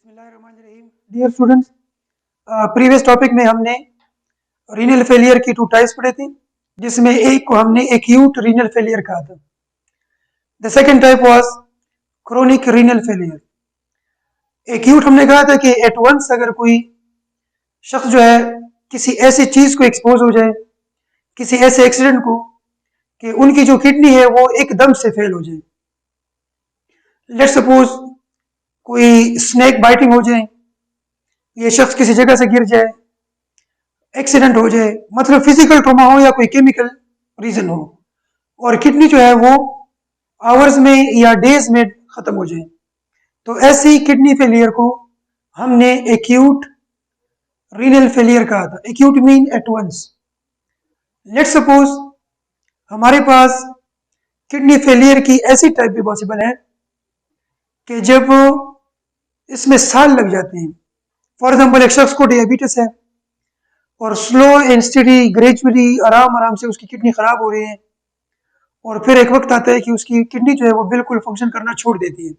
बिस्मिल्लाहिर्रहमानिर्रहीम। Dear students, previous topic में हमने रीनल फेलियर की टू टाइप्स पढ़े थे, जिसमें एक को हमने एक्यूट रीनल फेलियर कहा था। The second type was chronic renal failure. Acute हमने कहा था कि एट वंस अगर कोई शख्स जो है किसी ऐसी चीज को एक्सपोज हो जाए, किसी ऐसे एक्सीडेंट को, कि उनकी जो किडनी है वो एकदम से फेल हो जाए। लेट्स सपोज कोई स्नेक बाइटिंग हो जाए, ये शख्स किसी जगह से गिर जाए, एक्सीडेंट हो जाए, मतलब फिजिकल ट्रॉमा हो या कोई केमिकल रीजन हो, और किडनी जो है वो आवर्स में या डेज में खत्म हो जाए, तो ऐसी किडनी फेलियर को हमने एक्यूट रीनल फेलियर कहा था। Acute mean at once. Let's suppose हमारे पास किडनी फेलियर की ऐसी टाइप भी पॉसिबल है कि जब इसमें साल लग जाते हैं। फॉर एग्जाम्पल, एक शख्स को डायबिटीज है और स्लो एंड स्टडी ग्रेजुअली आराम आराम से उसकी किडनी खराब हो रही है, और फिर एक वक्त आता है कि उसकी किडनी जो है वो बिल्कुल फंक्शन करना छोड़ देती है।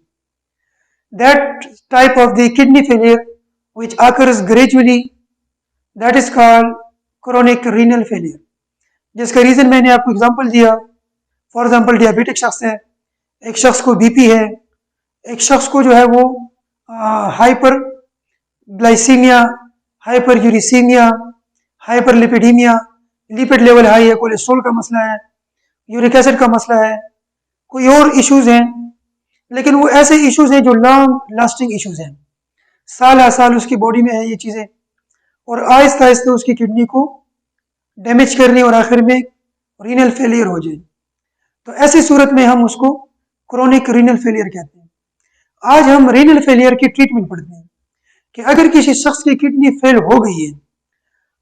That type of the kidney failure which occurs gradually, that is called chronic renal failure, जिसका रीजन मैंने आपको एग्जांपल दिया। फॉर एग्जांपल, डायबिटिक शख्स है, एक शख्स को बीपी है, एक शख्स को जो है वो hyperglycaemia, hyperuricaemia, hyperlipidaemia, lipid level high है, कोलेस्ट्रॉल का मसला है, यूरिक एसिड का मसला है, कोई और इश्यूज हैं, लेकिन वो ऐसे इश्यूज हैं जो लॉन्ग लास्टिंग इश्यूज हैं, साल आ साल उसकी बॉडी में है ये चीज़ें, और आहिस्ता आहिस्ता उसकी किडनी को डैमेज करनी और आखिर में रीनल फेलियर हो जाए। तो ऐसी सूरत में हम उसको क्रोनिक रीनल फेलियर कहते हैं। आज हम रीनल फेलियर की ट्रीटमेंट पढ़ते हैं कि अगर किसी शख्स की किडनी फेल हो गई है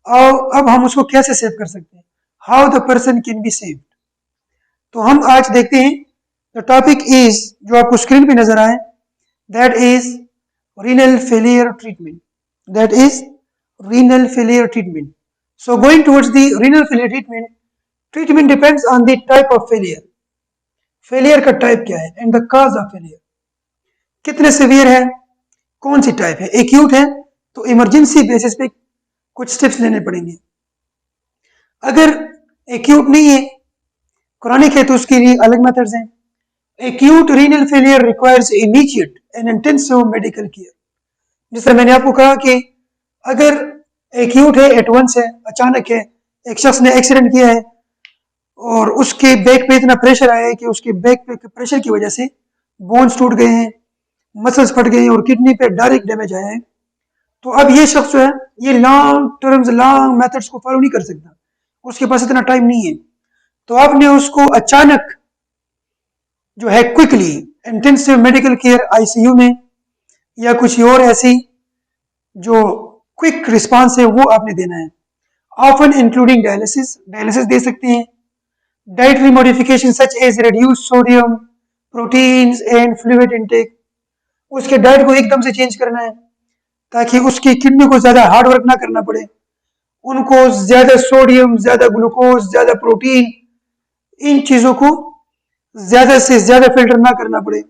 और अब हम उसको कैसे सेव कर सकते हैं, how the person can be saved. तो हम आज देखते हैं, द टॉपिक इज, जो आपको स्क्रीन पे नजर आए, that is renal failure treatment. That is renal failure treatment. So going towards the renal failure treatment, treatment depends on the type of failure. Failure का टाइप क्या है and the cause of failure, कितने severe है, कौन सी type है। Acute है तो emergency basis पे कुछ स्टेप्स लेने पड़ेंगे। अगर एक्यूट नहीं है, क्रॉनिक है, तो उसके लिए अलग मेथड्स हैं। Acute renal failure requires immediate and intensive medical care. जिस तरह मैंने आपको कहा कि अगर एक्यूट है, एट वंस है, अचानक है, एक शख्स ने एक्सीडेंट किया है और उसके बैक पे इतना प्रेशर आया है कि उसके बैक पे प्रेशर की वजह से बोन्स टूट गए हैं, मसल्स फट गए हैं और किडनी पे डायरेक्ट डैमेज आया है, तो अब ये शख्स जो है ये लॉन्ग टर्म्स, लॉन्ग मेथड्स को फॉलो नहीं कर सकता, उसके पास इतना टाइम नहीं है। तो आपने उसको अचानक जो है quickly intensive medical care ICU में या कुछ और ऐसी जो क्विक रिस्पांस है वो आपने देना है। ऑफन इंक्लूडिंग डायलिसिस, डायलिसिस दे सकते हैं। Dietary modification such as reduce sodium, proteins and fluid intake, उसके डाइट को एकदम से चेंज करना है ताकि उसकी किडनी को ज्यादा हार्ड वर्क ना करना पड़े, उनको ज्यादा सोडियम, ज्यादा ग्लूकोज, ज्यादा प्रोटीन, इन चीजों को ज्यादा से ज्यादा फिल्टर ना करना पड़े।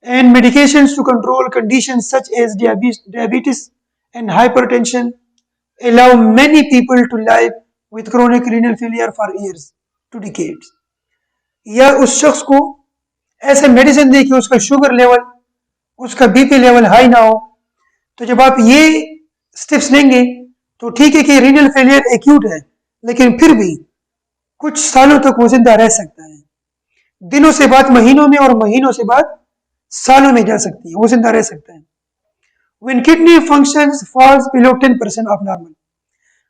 And medications to control conditions such as diabetes and hypertension allow many people to live with chronic renal failure for years to decades। या उस शख्स को ऐसे मेडिसिन दे कि उसका शुगर लेवल, उसका बीपी लेवल हाई ना हो। तो जब आप ये स्टेप्स लेंगे तो ठीक है कि रीनल फेलियर एक्यूट है, लेकिन फिर भी कुछ सालों तक वो जिंदा रह सकता है। दिनों से बात महीनों में और महीनों से बात सालों में जा सकती है, वो जिंदा रह सकता है। When kidney functions falls below 10% of normal,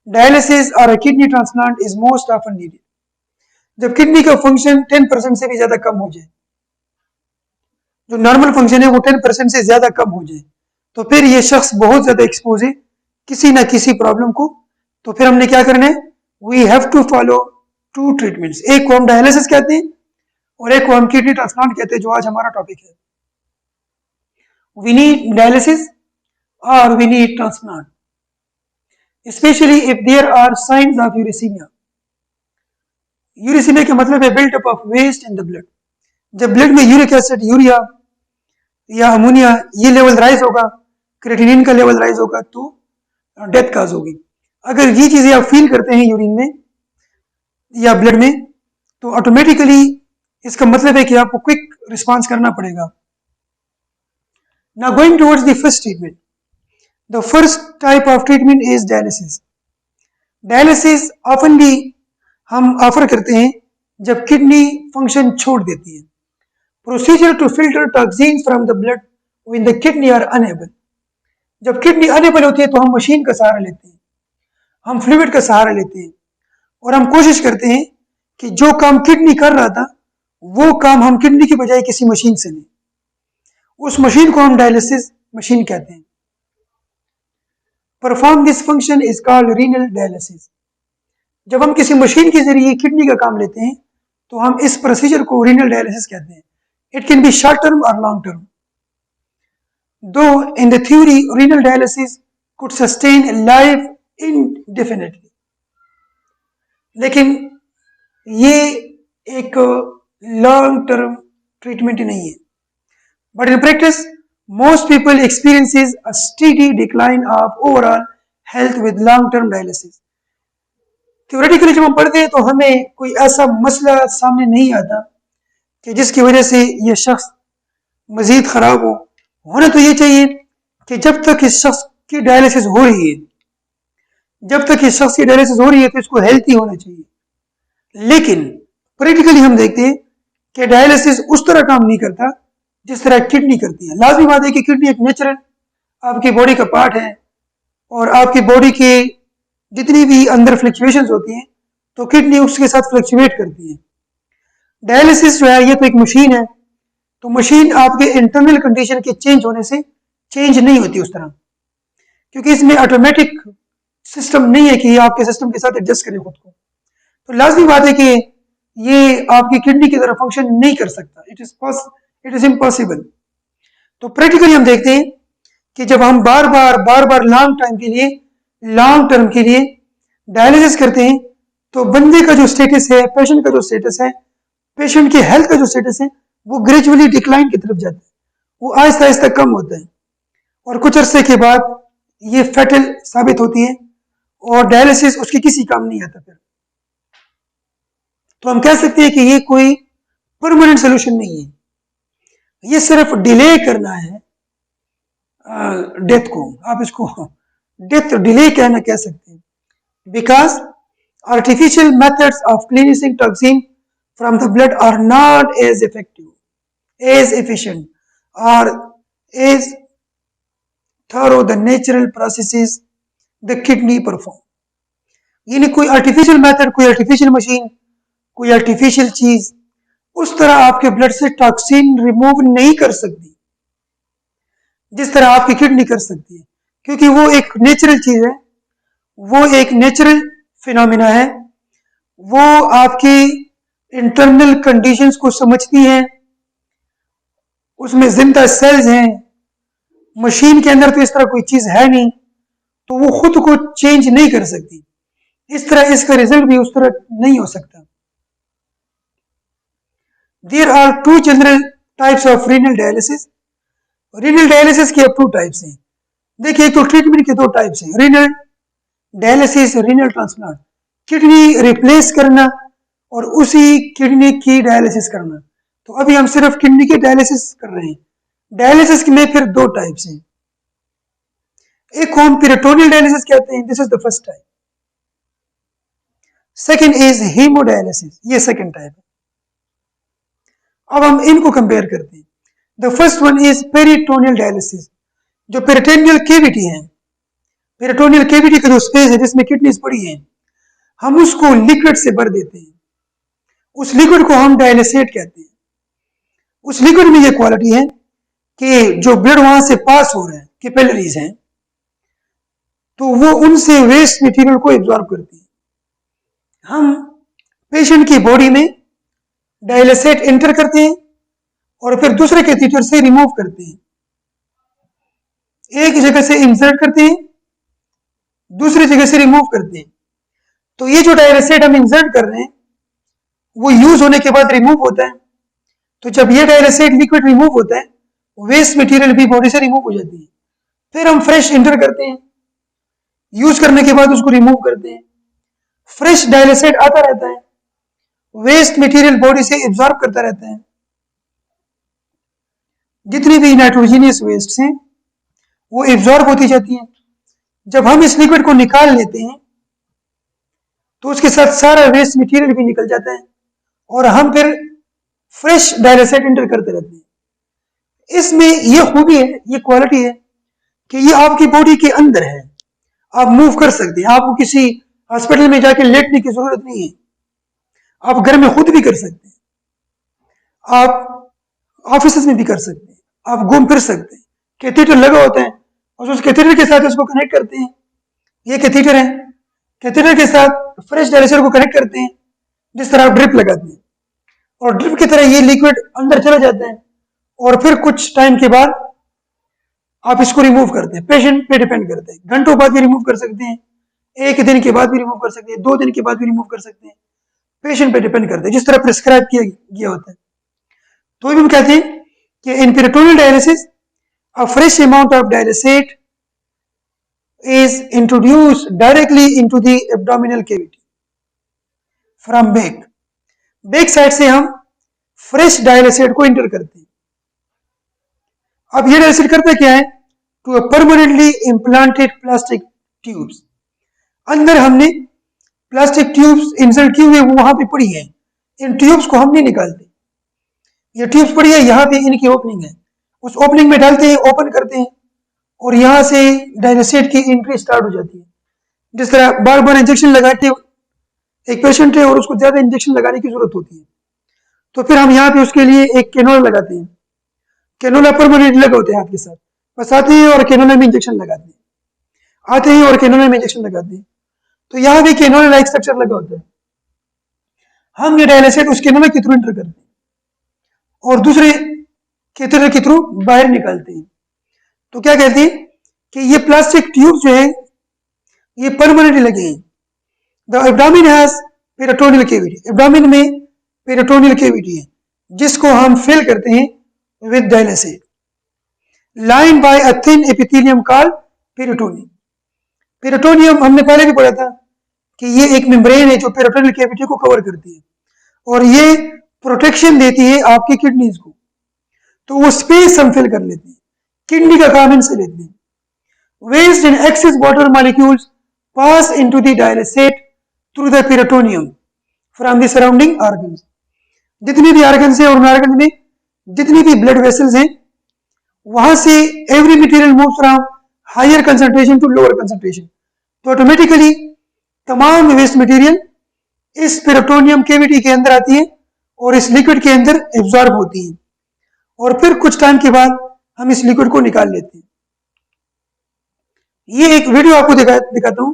dialysis or a kidney transplant is most often needed। जब किडनी का फंक्शन 10% से भी ज्यादा कम हो जाए, जो नॉर्मल फंक्शन है वो 10% से ज्यादा कम हो जाए, तो फिर ये शख्स बहुत ज्यादा एक्सपोज है किसी ना किसी प्रॉब्लम को। तो फिर हमने क्या करना है, we have to follow to treatments. एक को हम डायलिसिस कहते हैं और एक को हम किडनी ट्रांसप्लांट कहते हैं, जो आज हमारा टॉपिक है। We need dialysis or we need transplant, especially if there are signs of uricemia। Uricaemia का मतलब है built up of waste in the blood. जब ब्लड में यूरिक एसिड, यूरिया या अमोनिया ये लेवल राइज होगा, क्रेटिनिन का लेवल राइज होगा तो डेथ काज होगी। अगर ये चीजें आप फील करते हैं यूरिन में या ब्लड में तो ऑटोमेटिकली इसका मतलब है कि आपको क्विक रिस्पांस करना पड़ेगा। Now going towards the first treatment, the first type of treatment is dialysis. Dialysis ऑफनली हम ऑफर करते हैं जब किडनी फंक्शन छोड़ देती है। Procedure to filter toxins from the blood when the kidney are unable. जब किडनी अनएबल होती है तो हम मशीन का सहारा लेते हैं, हम फ्लूइड का सहारा लेते हैं और हम कोशिश करते हैं कि जो काम किडनी कर रहा था वो काम हम किडनी की बजाय किसी मशीन से लें। उस मशीन को हम डायलिसिस मशीन कहते हैं। Perform this function is called renal dialysis. जब हम किसी मशीन के जरिए किडनी का काम लेते हैं तो हम इस प्रोसीजर को रीनल डायलिसिस कहते हैं। It can be short term और long term. Though in the theory renal dialysis could sustain life indefinitely, लेकिन ये एक लॉन्ग टर्म ट्रीटमेंट नहीं है। But in practice, most people experiences a steady decline of overall health with long-term dialysis. Theoretically जब हम पढ़ते हैं तो हमें कोई ऐसा मसला सामने नहीं आता कि जिसकी वजह से ये शख्स मजीद खराब हो। होना तो ये चाहिए कि जब तक इस शख्स की डायलिसिस हो रही है, जब तक इस शख्स की डायलिसिस हो रही है तो इसको हेल्थी होना चाहिए। लेकिन प्रैक्टिकली हम देखते हैं कि डायलिसिस उस तरह काम नहीं करता जिस तरह किडनी करती है। लाजमी बात है कि किडनी एक नेचुरल आपकी बॉडी का पार्ट है और आपकी बॉडी के जितनी भी अंदर फ्लक्चुएशंस होती हैं तो किडनी उसके साथ फ्लक्चुएट करती है। डायलिसिस जो है ये तो एक मशीन है, तो मशीन आपके इंटरनल कंडीशन के चेंज होने से चेंज नहीं होती उस तरह, क्योंकि इसमें ऑटोमेटिक सिस्टम नहीं है कि आपके सिस्टम के साथ एडजस्ट करें खुद को। तो लाजमी बात है कि ये आपकी किडनी की तरह फंक्शन नहीं कर सकता। It is impossible. तो प्रैक्टिकली हम देखते हैं कि जब हम बार बार लॉन्ग टाइम के लिए, लॉन्ग टर्म के लिए डायलिसिस करते हैं तो बंदे का जो स्टेटस है, पेशेंट का जो स्टेटस है, पेशेंट की हेल्थ का जो स्टेटस है वो ग्रेजुअली डिक्लाइन की तरफ जाता है, वो आहिस्ता आहिस्ता कम होता है और कुछ अरसे के बाद ये फैटल साबित होती है और डायलिसिस उसके किसी काम नहीं आता फिर। तो हम कह सकते हैं कि ये कोई परमानेंट सोल्यूशन नहीं है, ये सिर्फ डिले करना है डेथ को। आप इसको डेथ डिले कहना कह सकते हैं, because artificial methods of cleaning toxin from the blood are not as effective, as efficient or as thorough the natural processes the kidney perform. यानी कोई आर्टिफिशियल मेथड, कोई आर्टिफिशियल मशीन, कोई आर्टिफिशियल चीज उस तरह आपके ब्लड से टॉक्सिन रिमूव नहीं कर सकती जिस तरह आपकी किडनी कर सकती है, क्योंकि वो एक नेचुरल चीज है, वो एक नेचुरल फिनोमिना है, वो आपकी इंटरनल कंडीशंस को समझती हैं, उसमें जिंदा सेल्स हैं। मशीन के अंदर तो इस तरह कोई चीज है नहीं, तो वो खुद को चेंज नहीं कर सकती, इस तरह इसका रिजल्ट भी उस तरह नहीं हो सकता। There are two general types of renal dialysis. Renal dialysis के अब टू टाइप्स हैं। देखिए, एक तो ट्रीटमेंट के दो टाइप्स हैं, renal dialysis, renal transplant, kidney replace करना और उसी किडनी की डायलिसिस करना। तो अभी हम सिर्फ किडनी की डायलिसिस कर रहे हैं। डायलिसिस में फिर दो टाइप्स हैं, एक को हम पेरिटोनियल डायलिसिस कहते हैं, this is the first type. Second is haemodialysis, ये सेकंड टाइप है। अब हम इनको कंपेयर करते हैं। The first one is peritoneal dialysis, जो पेरिटोनियल केविटी है, पेरिटोनियल केविटी का जो स्पेस है जिसमें किडनीज पड़ी है, हम उसको लिक्विड से भर देते हैं। उस लिक्विड को हम डायलिसेट कहते हैं। उस लिक्विड में ये क्वालिटी है कि जो ब्लड वहां से पास हो रहा है, कैपिलरीज हैं, तो वो उनसे वेस्ट मटेरियल को एब्जॉर्ब करती है। हम पेशेंट की बॉडी में डायलिसेट एंटर करते हैं और फिर दूसरे कैथेटर से रिमूव करते हैं। एक जगह से इंसर्ट करते हैं, दूसरी जगह से रिमूव करते हैं। तो ये जो डायलिसेट हम इंसर्ट कर रहे हैं वो यूज होने के बाद रिमूव होता है। तो जब ये डायलिसेट लिक्विड रिमूव होता है, वेस्ट मटेरियल भी बॉडी से रिमूव हो जाती है। फिर हम फ्रेश इंटर करते हैं, यूज करने के बाद उसको रिमूव करते हैं, फ्रेश डायलिसेट आता रहता है, वेस्ट मटेरियल बॉडी से एब्जॉर्ब करता रहता है। जितनी भी नाइट्रोजीनियस वेस्ट हैं वो एब्जॉर्ब होती जाती हैं। जब हम इस लिक्विड को निकाल लेते हैं तो उसके साथ सारा वेस्ट मटेरियल भी निकल जाता है और हम फिर फ्रेश डायलिसेट इंटर करते रहते हैं। इसमें ये खूबी है, ये क्वालिटी है कि ये आपकी बॉडी के अंदर है, आप मूव कर सकते हैं। आपको किसी हॉस्पिटल में जाके लेटने की जरूरत नहीं है, आप घर में खुद भी कर सकते हैं, आप ऑफिस में भी कर सकते हैं, आप घूम फिर सकते हैं। कैथेटर लगा होता है और उस कैथेटर के साथ उसको कनेक्ट करते हैं, ये कैथेटर है, कैथेटर के साथ फ्रेश डायलिसेट को कनेक्ट करते हैं, जिस तरह आप ड्रिप लगाते हैं, और ड्रिप की तरह ये लिक्विड अंदर चला जाता है और फिर कुछ टाइम के बाद आप इसको रिमूव करते हैं। पेशेंट पे डिपेंड करते हैं, घंटों बाद भी रिमूव कर सकते हैं, एक दिन के बाद भी रिमूव कर सकते हैं, 2 दिन के बाद भी रिमूव कर सकते हैं, पेशेंट पे डिपेंड करते हैं, जिस तरह प्रिस्क्राइब किया गया होता है। तो भी हम कहते हैं कि in peritoneal dialysis a fresh amount of dialysate is introduced directly into the abdominal cavity from back. Back side से हम फ्रेश डायलिसेट को इंटर करते हैं। अब ये डायलिसेट करता क्या है? Two permanently implanted plastic tubes. अंदर हमने प्लास्टिक ट्यूब्स इंसर्ट की हुई, वो वहां पे पड़ी है, इन ट्यूब्स को हम नहीं निकालते। ये ट्यूब्स पड़ी है, यहाँ पे इनकी ओपनिंग है, उस ओपनिंग में डालते हैं, ओपन करते हैं और यहाँ से डायलिसेट की एंट्री स्टार्ट हो जाती है। जिस तरह बार बार इंजेक्शन लगाते एक पेशेंट है और उसको ज्यादा इंजेक्शन लगाने की जरूरत होती है, तो फिर हम यहाँ पे उसके लिए एक कैनोला लगाते हैं। कैनोला परमानेंट लगा होते हैं हाथ के साथ, बस आते हैं और कैनोला में इंजेक्शन लगाते हैं, आते हैं और कैनोला में इंजेक्शन लगाते हैं। तो यहाँ भी कैनोला लाइक स्ट्रक्चर लगा होता है। हम ये डायलिसेट उस कैनोला के थ्रू इंटर करते हैं और दूसरे कैथेटर के थ्रू बाहर निकालते हैं। तो क्या कहते हैं कि ये प्लास्टिक ट्यूब जो है ये परमानेंटली लगे हैं। The abdomen has peritoneal cavity. Abdomen में पेरिटोनियल कैविटी है जिसको हम फिल करते हैं with dialysate, line by a thin epithelium called peritoneum. Peritoneum हमने पहले भी पढ़ा था कि ये एक मेम्ब्रेन है जो पेरिटोनियल कैविटी को कवर करती है और ये प्रोटेक्शन देती है आपकी किडनीज को। तो वो स्पेस हम फिल कर लेते हैं, किडनी का काम इनसे लेते हैं। Waste and excess water molecules pass into the dialysate through the peritoneum from the surrounding organs. जितनी भी ऑर्गन्स हैं और उन ऑर्गन में जितनी भी ब्लड वेसल्स हैं वहां से every material move from higher concentration to lower concentration. तो ऑटोमेटिकली तमाम वेस्ट मटेरियल इस पेरिटोनियम कैविटी के अंदर आती है और इस लिक्विड के अंदर एब्जॉर्ब होती है और फिर कुछ टाइम के बाद हम इस लिक्विड को निकाल लेते हैं। ये एक वीडियो आपको दिखाता हूं।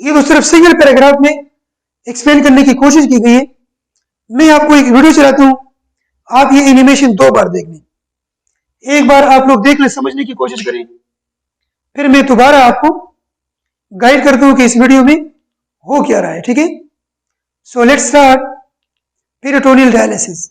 ये तो सिर्फ सिंगल पैराग्राफ में एक्सप्लेन करने की कोशिश की गई है। मैं आपको एक वीडियो चलाता हूं, आप ये एनिमेशन 2 बार देख लें। एक बार आप लोग देख लें, समझने की कोशिश करें, फिर मैं दोबारा आपको गाइड करता हूं कि इस वीडियो में हो क्या रहा है। ठीक है, so let's start peritoneal dialysis.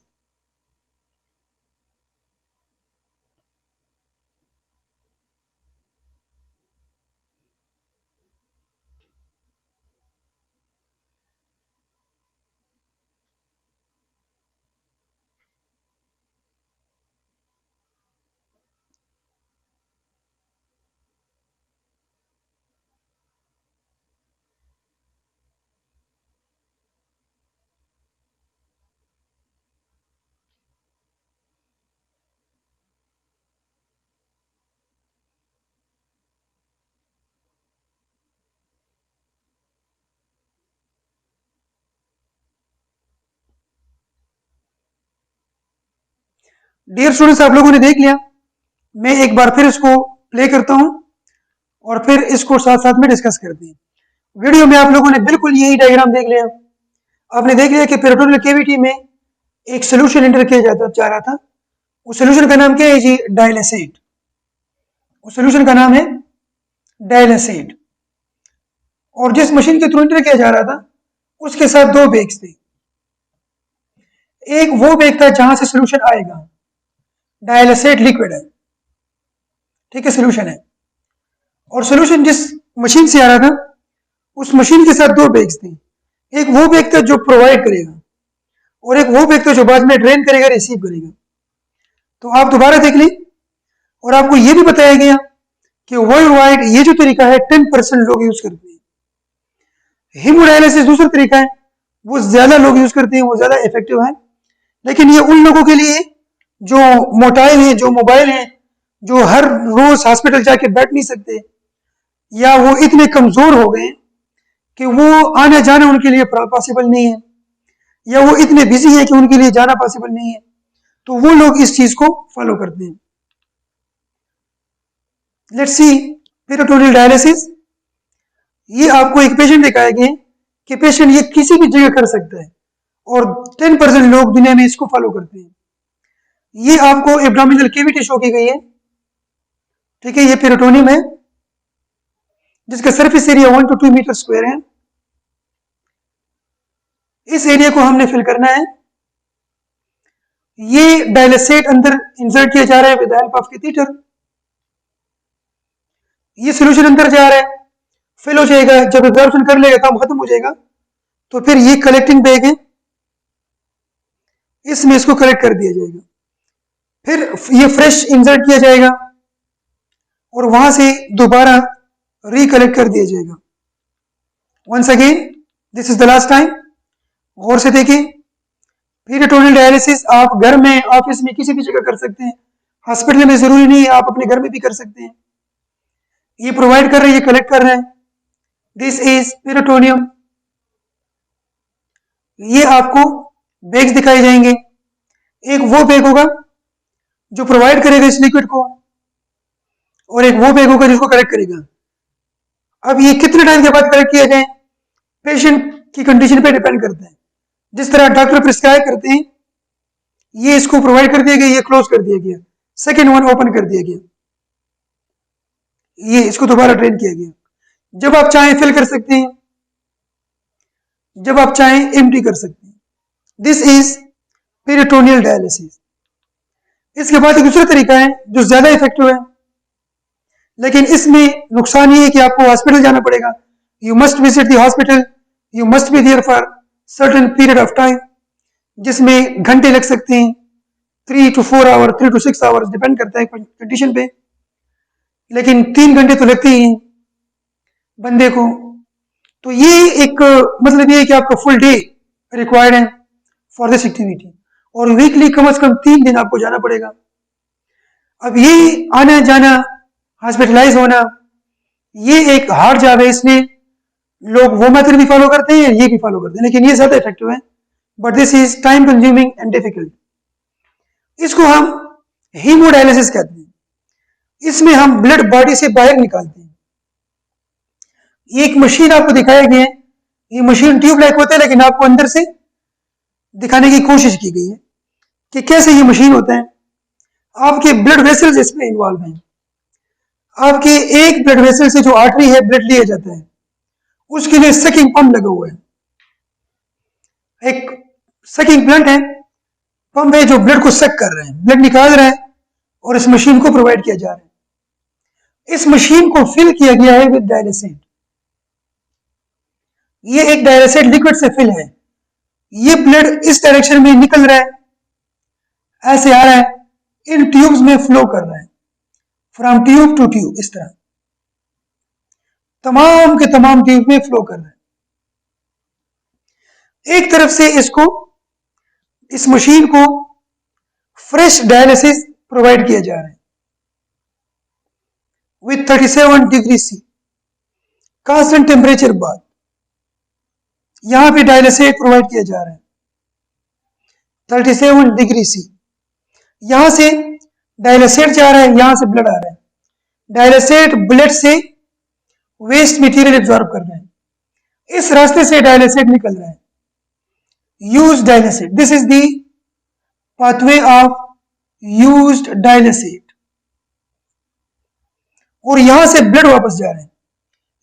Dear students, आप लोगों ने देख लिया। मैं एक बार फिर इसको प्ले करता हूं और फिर इसको साथ साथ में डिस्कस करते हैं। वीडियो में आप लोगों ने बिल्कुल यही डायग्राम देख लिया। आपने देख लिया कि पेरिटोनियल कैविटी में एक सोल्यूशन इंटर किया जा रहा था। उस सोल्यूशन का नाम क्या है जी? डायलिसेट। उस सोल्यूशन का नाम है डायलिसेट और जिस मशीन के थ्रू इंटर किया जा रहा था उसके साथ 2 बैग्स थे। एक वो बैग था जहां से सोल्यूशन आएगा डायलिसेट लिक्विड है, ठीक है, सोल्यूशन है। और सोल्यूशन जिस मशीन से आ रहा था, उस मशीन के साथ दो बैग्स थे, एक वो बैग था जो प्रोवाइड करेगा और एक वो बैग था जो बाद में ड्रेन करेगा, रिसीव करेगा। तो आप दोबारा देख ली, और आपको ये भी बताया गया कि वर्ल्ड वाइड ये जो तरीका है 10% लोग यूज करते हैं। हीमोडायलिसिस दूसरा तरीका है, वो ज्यादा लोग यूज करते हैं, वो ज्यादा इफेक्टिव है, लेकिन ये उन लोगों के लिए जो मोटाइल हैं, जो मोबाइल हैं, जो हर रोज हॉस्पिटल जाके बैठ नहीं सकते, या वो इतने कमजोर हो गए कि वो आना जाना उनके लिए पॉसिबल नहीं है, या वो इतने बिजी हैं कि उनके लिए जाना पॉसिबल नहीं है, तो वो लोग इस चीज को फॉलो करते हैं। Let's see peritoneal dialysis. ये आपको एक पेशेंट दिखाया गया कि पेशेंट ये किसी भी जगह कर सकता है, और 10% लोग दुनिया में इसको फॉलो करते हैं। ये आपको एब्डोमिनल कैविटी शो की गई है, ठीक है, ये पेरिटोनियम है जिसका surface area 1 to 2 metre square है। इस एरिया को हमने फिल करना है। ये डायलिसेट अंदर इंसर्ट किया जा रहा है विद हेल्प ऑफ कैथेटर। ये सोल्यूशन अंदर जा रहा है, फिल हो जाएगा, जब एब्जॉर्प्शन कर लेगा, काम खत्म हो जाएगा, तो फिर ये कलेक्टिंग बैग है, इसमें इसको कलेक्ट कर दिया जाएगा। फिर ये फ्रेश इंसर्ट किया जाएगा और वहां से दोबारा रिकलेक्ट कर दिया जाएगा। Once again this is the last time, गौर से देखिए। पेरिटोनियल डायलिसिस आप घर में, ऑफिस में, किसी भी जगह कर सकते हैं, हॉस्पिटल में जरूरी नहीं है, आप अपने घर में भी कर सकते हैं। ये प्रोवाइड कर रहे हैं, ये कलेक्ट कर रहे हैं। This is peritoneum. ये आपको बैग्स दिखाए जाएंगे, एक वो बैग होगा जो प्रोवाइड करेगा इस लिक्विड को, और एक वो बैग होगा जिसको कलेक्ट करेगा। अब ये कितने टाइम के बाद कलेक्ट किया जाए, पेशेंट की कंडीशन पे डिपेंड करता है। जिस तरह डॉक्टर प्रिस्क्राइब करते हैं, ये इसको प्रोवाइड कर दिया गया, ये क्लोज कर दिया गया, सेकेंड वन ओपन कर दिया गया, ये इसको दोबारा ड्रेन किया गया। जब आप चाहें फिल कर सकते हैं, जब आप चाहें एम्प्टी कर सकते हैं। This is peritoneal dialysis. इसके बाद एक दूसरा तरीका है जो ज्यादा इफेक्टिव है, लेकिन इसमें नुकसान ये है कि आपको हॉस्पिटल जाना पड़ेगा। You must visit the hospital, you must be there for certain period of time, जिसमें घंटे लग सकते हैं, 3 to 4 hour, 3 to 6 hours, depend करता है कंडीशन पे, लेकिन 3 घंटे तो लगते ही हैं बंदे को। तो ये एक मतलब ये है कि आपका फुल डे रिक्वायर्ड है फॉर दिस एक्टिविटी, और वीकली कम से कम 3 दिन आपको जाना पड़ेगा। अब ये आना जाना, हॉस्पिटलाइज होना, ये एक हार्ड जॉब है, इसलिए लोग वो मेथड भी फॉलो करते हैं, ये भी फॉलो करते हैं, लेकिन ये ज्यादा इफेक्टिव है, but this is time consuming and difficult. इसको हम हीमोडायलिसिस कहते हैं। इसमें हम ब्लड बॉडी से बाहर निकालते हैं। एक मशीन आपको दिखाया गया है, ये मशीन ट्यूब लाइक होता है, लेकिन आपको अंदर से दिखाने की कोशिश की गई है कि कैसे ये मशीन होता है। आपके ब्लड वेसल्स इसमें इन्वॉल्व हैं। आपके एक ब्लड वेसल से जो आर्टरी है, ब्लड लिया जाता है, उसके लिए सकिंग पंप लगा हुआ है, एक सकिंग प्लांट है, पंप है जो ब्लड को सक कर रहे हैं, ब्लड निकाल रहा है, और इस मशीन को प्रोवाइड किया जा रहा है। इस मशीन को फिल किया गया है विद डायलिसेट। ये एक डायलिसेट लिक्विड से फिल है। ये ब्लड इस डायरेक्शन में निकल रहा है, ऐसे आ रहा है, इन ट्यूब्स में फ्लो कर रहा है, फ्रॉम ट्यूब टू ट्यूब, इस तरह तमाम के तमाम ट्यूब में फ्लो कर रहा है। एक तरफ से इसको, इस मशीन को फ्रेश डायलिसिस प्रोवाइड किया जा रहा है with 37 degree C constant temperature बाद। यहां पे डायलिसेट प्रोवाइड किया जा रहा है 37 डिग्री सी। यहां से डायलिसेट जा रहा है, यहां से ब्लड आ रहा है। डायलिसेट ब्लड से वेस्ट मटेरियल एब्जॉर्ब कर रहा है, इस रास्ते से डायलिसेट निकल रहा है। Use dialysate, this is the pathway of used dialysate. और यहां से ब्लड वापस जा रहे हैं,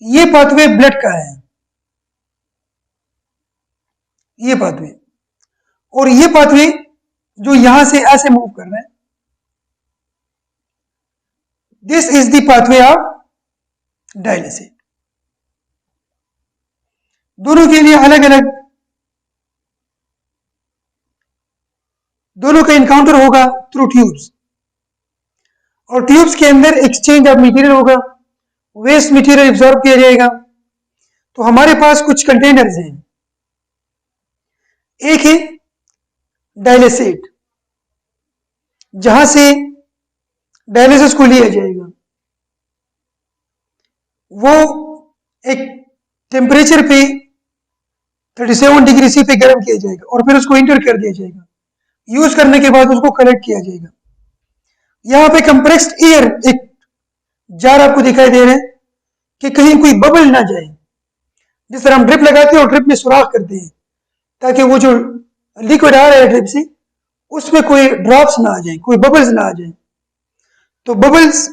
ये पाथवे ब्लड का है, ये पाथवे, और ये पाथवे जो यहां से ऐसे मूव कर रहा है, this is the pathway of dialysis. दोनों के लिए अलग अलग, दोनों का इनकाउंटर होगा थ्रू ट्यूब्स, और ट्यूब्स के अंदर एक्सचेंज ऑफ मटेरियल होगा, वेस्ट मटेरियल एब्जॉर्ब किया जाएगा। तो हमारे पास कुछ कंटेनर्स हैं, एक है डायलिसेट जहां से डायलिसिस को लिया जाएगा, वो एक टेम्परेचर पे 37 डिग्री सी पे गर्म किया जाएगा और फिर उसको इंटर कर दिया जाएगा। यूज करने के बाद उसको कलेक्ट किया जाएगा। यहां पे कंप्रेस्ड एयर एक जार आपको दिखाई दे रहे हैं कि कहीं कोई बबल ना जाए। जिस तरह हम ड्रिप लगाते हैं और ड्रिप में सुराख करते हैं ताकि वो जो लिक्विड आ रहा है ड्रिप से उसमें कोई ड्रॉप्स ना आ जाए, कोई बबल्स ना आ जाए। तो बबल्स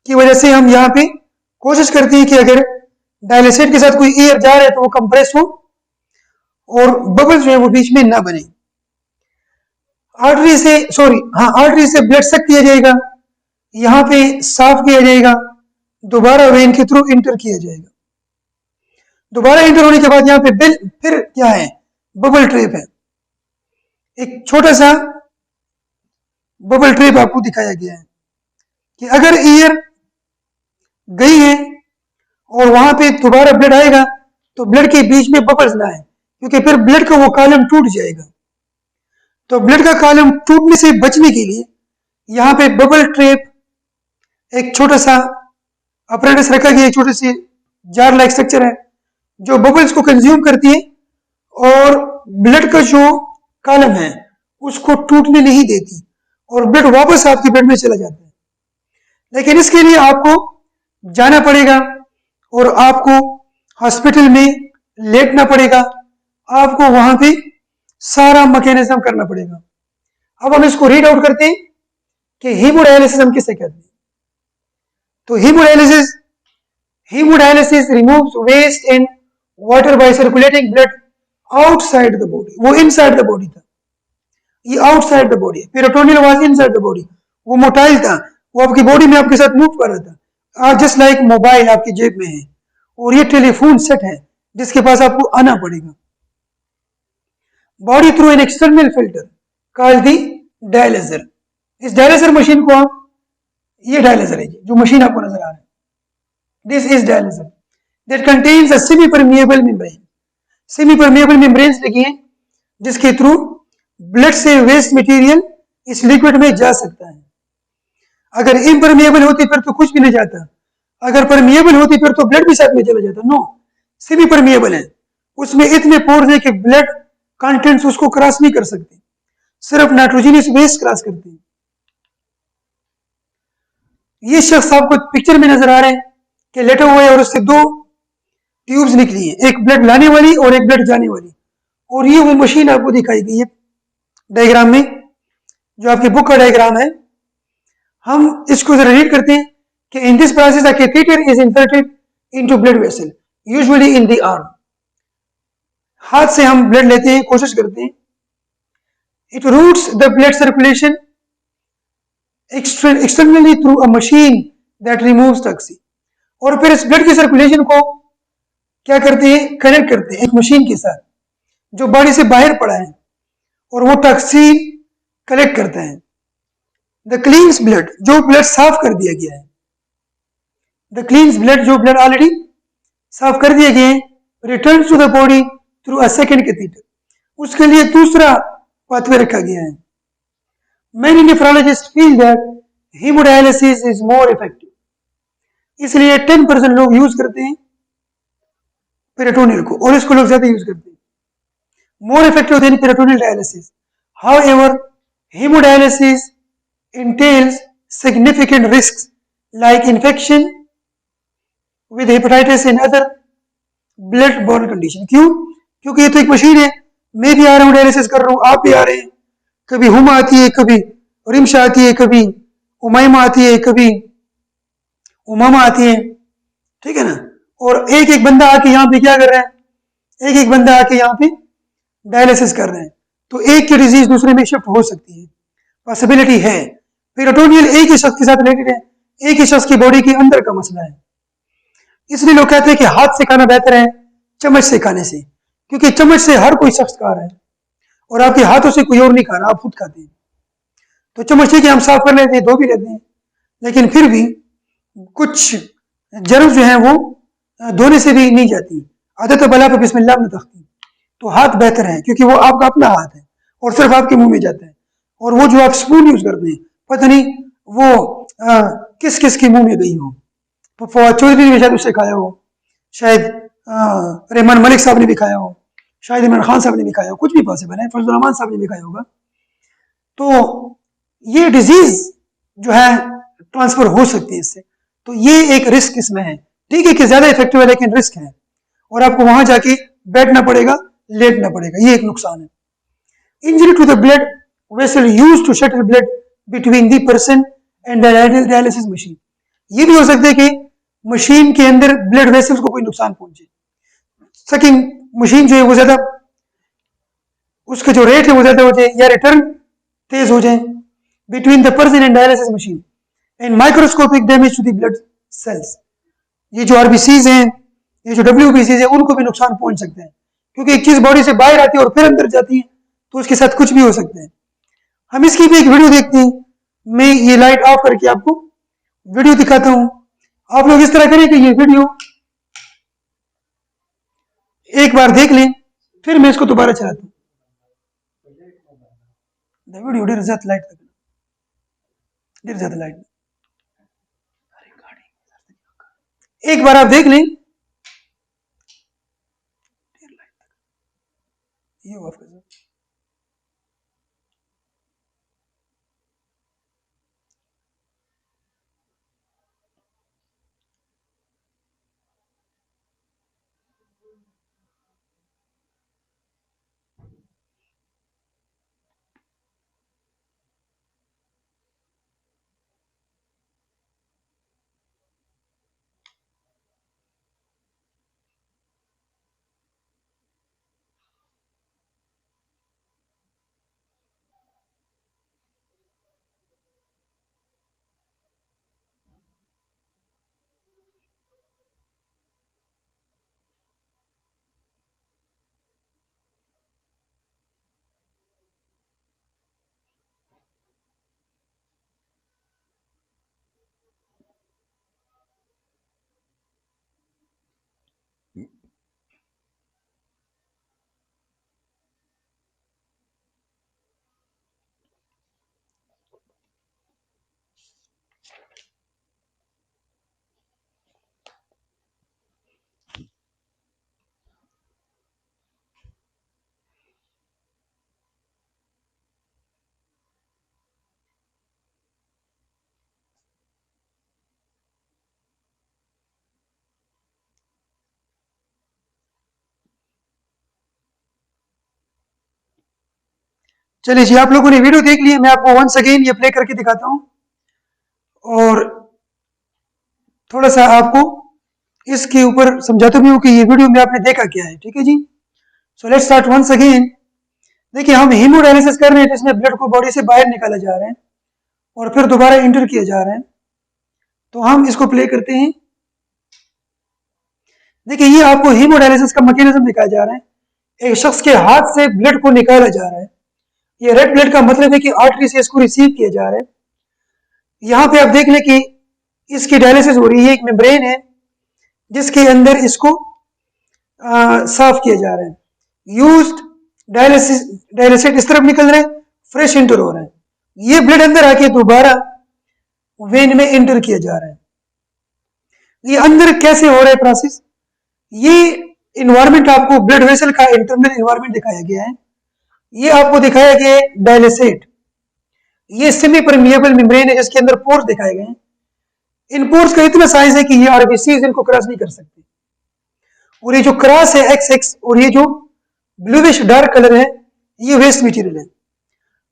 की वजह से हम यहाँ पे कोशिश करते हैं कि अगर डायलिसेट के साथ कोई एयर जा रहा है तो वो कंप्रेस हो और बबल्स जो है वो बीच में ना बने। आर्टरी से ब्लड सक किया जाएगा, यहाँ पे साफ किया जाएगा, दोबारा वेन के थ्रू इंटर किया जाएगा। दोबारा इंटर होने के बाद यहाँ पे फिर क्या है, बबल ट्रैप है। एक छोटा सा बबल ट्रैप आपको दिखाया गया है कि अगर एयर गई है और वहां पे दोबारा ब्लड आएगा तो ब्लड के बीच में बबल्स ना आए, क्योंकि फिर ब्लड का वो कॉलम टूट जाएगा। तो ब्लड का कॉलम टूटने से बचने के लिए यहाँ पे बबल ट्रैप एक छोटा सा अपरेटस रखा गया, एक छोटे से जार लाइक स्ट्रक्चर है जो बबल्स को कंज्यूम करती है और ब्लड का जो कॉलम है उसको टूटने नहीं देती और ब्लड वापस आपके ब्लड में चला जाता है। लेकिन इसके लिए आपको जाना पड़ेगा और आपको हॉस्पिटल में लेटना पड़ेगा, आपको वहां पे सारा मैकेनिज्म करना पड़ेगा। अब हम इसको रीड आउट करते हैं कि हीमोडायलिसिस हम किसे कहते हैं। तो haemodialysis removes waste and water by circulating blood outside the body. वो इनसाइड द बॉडी था, ये outside the body. Peritoneal was inside the body, वो मोटाइल था, वो आपकी बॉडी में आपके साथ मूव कर रहा था। आज जस्ट लाइक मोबाइल आपकी जेब में है और ये टेलीफोन सेट है जिसके पास आपको आना पड़ेगा। Body through an external filter called the dialyser. इस डायलिसर मशीन को आप, ये डायलिसर है जो मशीन आपको नजर आ रहा है, this is dialyser that contains a semi permeable membrane. Semi permeable membranes लगी हैं जिसके थ्रू ब्लड से वेस्ट मटेरियल इस लिक्विड में जा सकता है। अगर इम्परमिएबल होती फिर तो कुछ भी नहीं जाता, अगर परमिएबल होती फिर तो ब्लड भी साथ में चला जाता। नो, सेमी परमिएबल है, उसमें इतने पोर्स है कि ब्लड कंटेंट्स उसको क्रॉस नहीं कर सकते, सिर्फ नाइट्रोजनियस वेस्ट क्रॉस करते हैं। ये शख्स आपको पिक्चर में नजर आ रहे हैं कि लेटा हुआ है और उससे दो ट्यूब्स निकली है, एक ब्लड लाने वाली और एक ब्लड जाने वाली, और ये वो मशीन आपको दिखाई गई है डायग्राम में, जो आपकी बुक का डायग्राम है। हम इसको जरा रीड करते हैं कि in this process a catheter is inserted into blood vessel usually in the arm. हाथ से हम ब्लड लेते हैं, कोशिश करते हैं। It routes the blood circulation externally through a machine that removes toxin. और फिर इस ब्लड की सर्कुलेशन को क्या करते हैं, कनेक्ट करते हैं एक मशीन के साथ जो बॉडी से बाहर पड़ा है और वो टॉक्सिन कलेक्ट करता है। द क्लीन्स ब्लड, जो ब्लड साफ कर दिया गया है, द क्लीन्स ब्लड, जो ब्लड ऑलरेडी साफ कर दिया गया है, return to the body through a second catheter. उसके लिए दूसरा पाथवे रखा गया है। Many nephrologists feel that hemodialysis is more effective, इसलिए 10% लोग यूज करते हैं पेरिटोनियल को और इसको लोग ज्यादा यूज करते हैं। More effective than peritoneal dialysis. However, hemodialysis entails significant risks like infection with hepatitis and other blood-borne condition. क्यों? क्योंकि ये तो एक मशीन है, मैं भी आ रहा हूँ डायलिसिस कर रहा हूँ, आप भी आ रहे हैं, कभी हुमा आती है, कभी रिमशा आती है, कभी उमाइमा आती है, कभी उमामा आती है, ठीक है ना। और एक एक बंदा आके यहाँ पे क्या कर रहा है, एक एक बंदा आके यहाँ पे डायलिसिस कर रहे हैं, तो एक की डिजीज दूसरे में शिफ्ट हो सकती है, पॉसिबिलिटी है। पेरिटोनियल एक ही शख्स के साथ रिलेटेड है, एक ही शख्स की बॉडी के अंदर का मसला है। इसलिए लोग कहते हैं कि हाथ से खाना बेहतर है चम्मच से खाने से, क्योंकि चम्मच से हर कोई शख्स खा रहा है और आपके हाथों से कोई और नहीं खा रहा, आप खुद खाते हैं। तो चम्मच ठीक है, हम साफ कर लेते हैं, धो भी लेते हैं, लेकिन फिर भी कुछ जर्म जो है वो धोने से भी नहीं जाती। आदत बला पे बिस्मिल्लाह न तख्ती। तो हाथ बेहतर है क्योंकि वो आपका अपना हाथ है और सिर्फ आपके मुंह में जाता है। और वो जो आप स्पून यूज करते हैं, पता नहीं वो किस किस के मुंह में गई हो। फवाद चौधरी ने शायद उससे खाया हो, शायद रहमान मलिक साहब ने भी खाया हो, शायद इमरान खान साहब ने भी खाया हो, कुछ भी पॉसिबल है, फजल रहमान साहब ने भी खाया होगा। तो ये डिजीज जो है ट्रांसफर हो सकती है इससे। तो ये एक रिस्क इसमें है। ठीक है कि ज्यादा इफेक्टिव है लेकिन रिस्क है, और आपको वहां जाके बैठना पड़ेगा, लेटना पड़ेगा, ये एक नुकसान है। Injury to the blood vessel used to shuttle blood between the person and dialysis machine. ये भी हो सकता है कि मशीन के अंदर ब्लड वेसल्स को कोई नुकसान पहुंचे। सकिंग मशीन जो है वो ज्यादा, उसका जो रेट है वो ज्यादा हो जाए या रिटर्न तेज हो जाए between the person and dialysis machine and microscopic damage to the blood cells. ये जो आरबीसीज हैं, ये जो डब्ल्यूबीसीज हैं, उनको भी नुकसान पहुंच सकते हैं, क्योंकि एक चीज बॉडी से बाहर आती है और फिर अंदर जाती है, तो उसके साथ कुछ भी हो सकता है। हम इसकी भी एक वीडियो देखते हैं। मैं ये लाइट ऑफ करके आपको वीडियो दिखाता हूं। आप लोग इस तरह करें कि ये वीडियो एक बार देख लें, फिर मैं इसको दोबारा चलाता हूं। वीडियो डेर ज्यादा लाइट तक, डेर ज्यादा लाइट, एक बार आप देख लें। ये ऑफ कर दो। चलिए जी, आप लोगों ने वीडियो देख ली है। मैं आपको वंस अगेन ये प्ले करके दिखाता हूं और थोड़ा सा आपको इसके ऊपर समझाता भी हूं कि ये वीडियो में आपने देखा क्या है। ठीक है जी, so let's start once again. देखिए, हम हीमोडायलिसिस कर रहे हैं जिसमें ब्लड को बॉडी से बाहर निकाला जा रहा है और फिर दोबारा इंटर किया जा रहा है। तो हम इसको प्ले करते हैं। देखिए, ये आपको हीमोडायलिसिस का मैकेनिज्म दिखाया जा रहा है। एक शख्स के हाथ से ब्लड को निकाला जा रहा है। ये रेड ब्लड का मतलब है कि आर्टरी से इसको रिसीव किया जा रहा है। यहाँ पे आप देख लें कि इसकी डायलिसिस हो रही है। एक मेम्ब्रेन है जिसके अंदर इसको साफ किया जा रहा है। यूज्ड डायलिसिस इस तरफ निकल रहा है, फ्रेश इंटर हो रहा है। ये ब्लड अंदर आके दोबारा वेन में इंटर किया जा रहा है। ये अंदर कैसे हो रहा है प्रोसेस? ये इन्वायरमेंट आपको ब्लड वेसल का इंटरनल इन्वायरमेंट दिखाया गया है। ये आपको दिखाया गया है डायलिसेट। ये सेमी परमिएबल मेम्ब्रेन है जिसके अंदर पोर्स दिखाए गए हैं। इन पोर्स का इतना साइज है कि ये आरबीसीज इनको क्रॉस नहीं कर सकते। और ये जो क्रॉस है एक्स एक्स और ये जो ब्लूइश डार्क कलर है, ये वेस्ट मटेरियल है।